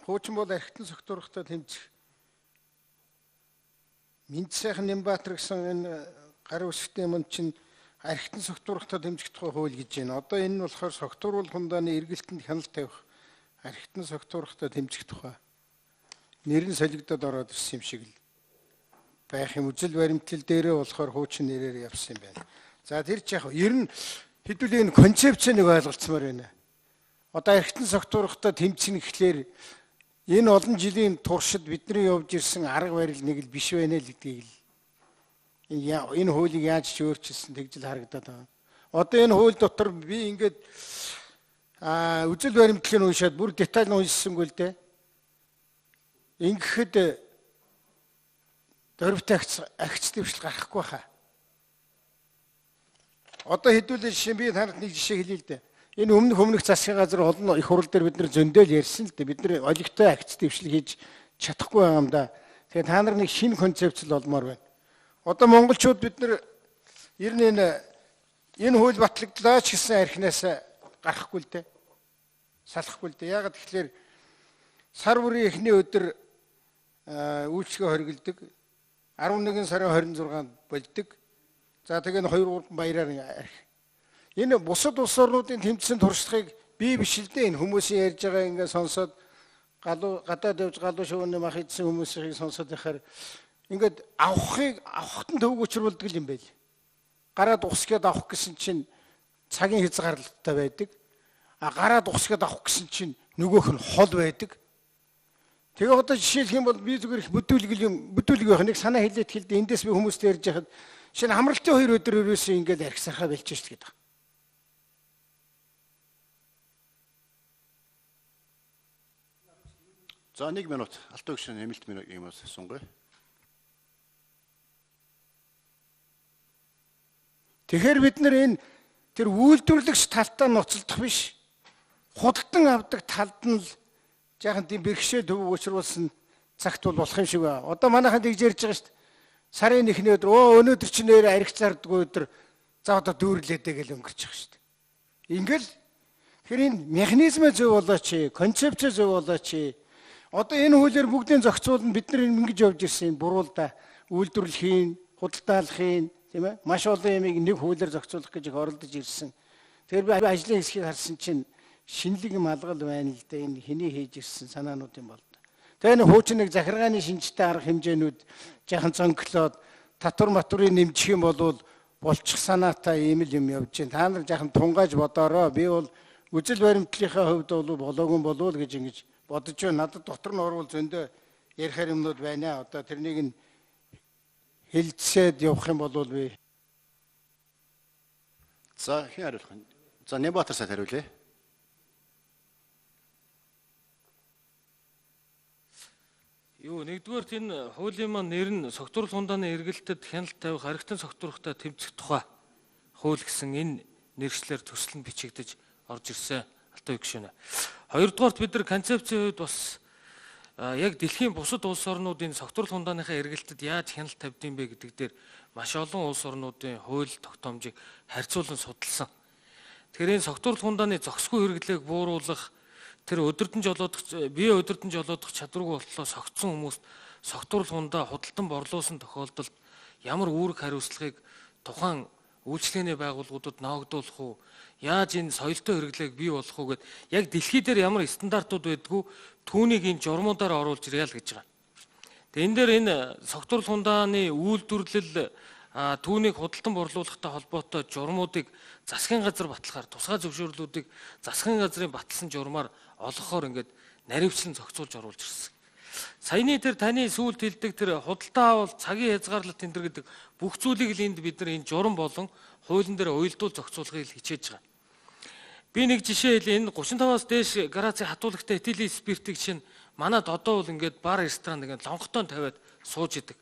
хуучин бол архитан согтуурхтай тэмцэх. Мэд сайхан Нямбаатар гэсэн энэ гар үсгтэй юм чинь архитан согтуурхтай тэмцэх тухай хууль гэж байна. Одоо энэ нь болохоор согтууруул хундааны эргэлтэнд хяналт тавих архитан согтуурхтай тэмцэх тухай нэр нь солигдоод ороод ирсэн юм шиг л байх юм. Үзэл баримтлал дээрээ болохоор хуучин нэрээр явсан юм байна. За тэр ч яг ер нь хэдүүлээ энэ концепцийг ойлголцмоор байна. Одоо архитан согтуурхтай тэмцэх гэхлээр энэ олон жилийн туршид бидний явж ирсэн арга барил нэг л биш байна л гэдгийг л энэ хуулийг яаж ч өөрчилсөн тэгж л харагдаад байна. Одоо энэ хууль дотор би ингээд үзэл баримтлалыг уншаад бүр деталь нь уншсангүй л дээ. Ингэхэд дөрвтэй агц дэвшил гарахгүй хаа. Одоо хэдүүлээ жишээ би танад нэг жишээ хэлье л дээ. Энэ өмнөх засгийн газар олон их хурал дээр бид нар зөндөөл ярьсан л дээ. Бид нар олигтой агц дэвшил хийж чадахгүй байгаа юм да. Тэгэхээр та нар нэг шинэ концепцэл олмоор байна. Одоо монголчууд бид нар ер нь энэ хууль батлагдлаа ч гэсэн архинаас гарахгүй л дээ. Салахгүй л дээ. Яагаад тэгэхээр сар бүрийн эхний өдөр үйлчлэгээ хоригддаг. 11 сарын 26-нд болдог. За тэгээ 2-3 баяраар арх. Энэ бусад улс орнуудын тэмцсэн туршлагыг бий биш л дээ. Энэ хүмүүсийн ярьж байгаа ингээ сонсоод гадаад явж галуу шувууны мах идсэн хүмүүсийг сонсоод байхаар ингээд авахт нь төвөг учруулдаг юм байл. Гараад ухсгээд авах гэсэн чинь цагийн хязгаарлалттай байдаг. Гараад ухсгээд авах гэсэн чинь нөгөөх нь хол байдаг. Тэгээ одоо жишээлх юм бол би зүгээр их бүдүүлэг байх нэг санаа хэлээд хэлдэг. Эндээс би хүмүүст ярьж яхад шинэ хамралтын 2 өдөр өрөөсөө ингээд архисархаа бэлчээж л гэдэг. За 1 минут алтан өгшин нэмэлт минут юмас сунгай. Тэгэхээр бид нар энэ тэр үйлдвэрлэгч талтаа ноцолдох биш. Худалдан авдаг талд нь л жаахан тийм бэрхшээл төвөг учруулсан цагт бол болох юм шиг байна. Одоо манайхан тэгж ярьж байгаа шүү дээ. Сарын 1-ний өдөр өнөөдөр чи нэр арх зардгүй өдөр за одоо дүүрлээдэй гэж өнгөрч байгаа шүү дээ. Ингээл тэр энэ механизм зөв болооч, концепц зөв болооч. Одоо энэ хуулиар бүгдийн зохицуулна бид нар ингэж явж ирсэн буруу л да. Үйлдвэрлэхийн, худалдаалахын тийм ээ маш олон юмыг нэг хуулиар зохицуулах гэж их оролдож ирсэн. Тэгэхээр би ажлын хэсгийг харсан чинь шинэлэг малгал байна л да. Энэ хэний хийж ирсэн санаанууд юм бол. Тэгээ энэ хуучин нэг захиргааны шинжтэй арга хэмжээнүүд жаахан цонглоод татвар матурыг нэмжих юм бол болчих санаатай ийм л юм явж байна. Та нар жаахан тунгааж бодоорой. Би бол үзэл баримтлалынхаа хувьд бол болоогүй болов гэж ингэж бодож байна. Надад дотор нь орвол зөндөө ярихаар юмнууд байна. Одоо тэрнийг нь хэлцээд явах юм бол би. За хэн хариулах вэ? За Нямбаатар сайд хариулъя. Нэгдүгээр энэ хуулийн маань нэр нь согтууруул хундааны эргэлтэд хяналт тавих архитан согтуурхтай тэмцэх тухай хууль гэсэн энэ нэршлэр төсөл нь бичигдэж орж ирсэн алтан өгшөнө. Хоёрдугаарт бид нар концепцийн хувьд бас яг дэлхийн бусад улс орнуудын согтууруул хундааныхаа эргэлтэд яаж хяналт тавьдсан бэ гэдэг дээр маш олон улс орнуудын хууль тогтоомжийг харьцуулан судалсан. Тэгэхээр энэ согтууруул хундааны зохисгүй хэрэглээг бууруулах тэр бие өдөртөн жолоодох чадваргүй болтлоо согтсон хүмүүст согтууруул хундаа худалдан борлуулсан тохиолдолд ямар үүрэг хариуцлагыг тухайн үйлчлэгээний байгууллагуудад ноогдуулах уу, яаж энэ соёлтой хэрэглээг бий болох уу гэд яг дэлхий дээр ямар стандартууд байдгүй түүнийг энэ журмуудаар оруулж ирээ л гэж байгаа. Тэгээ энэ дээр энэ согтууруул хундааны үйлдвэрлэл түүнийг худалдан борлуулахтай холбоотой журмуудыг засгийн газар батлахаар тусгай зөвшөөрлүүдийг засгийн газрын баталсан журмаар олгохоор ингээд наривчлан зохицуулж оруулж ирсэн. Саяны тэр таны сүүлд хэлдэг тэр худалдаа авал цагийн хязгаарлалт энэ гэдэг бүх зүйлийг л энд бид нар энэ журам болон хуулийн дээр уялдуул зохицуулахыг хичээж байгаа. Би нэг жишээ хэлье. Энэ 35-аас дээш градусын хатуулагтай этилийн спиртийг чинь манад одоо бол ингээд бар ресторан ингээд лонготон тавиад сууж идэг.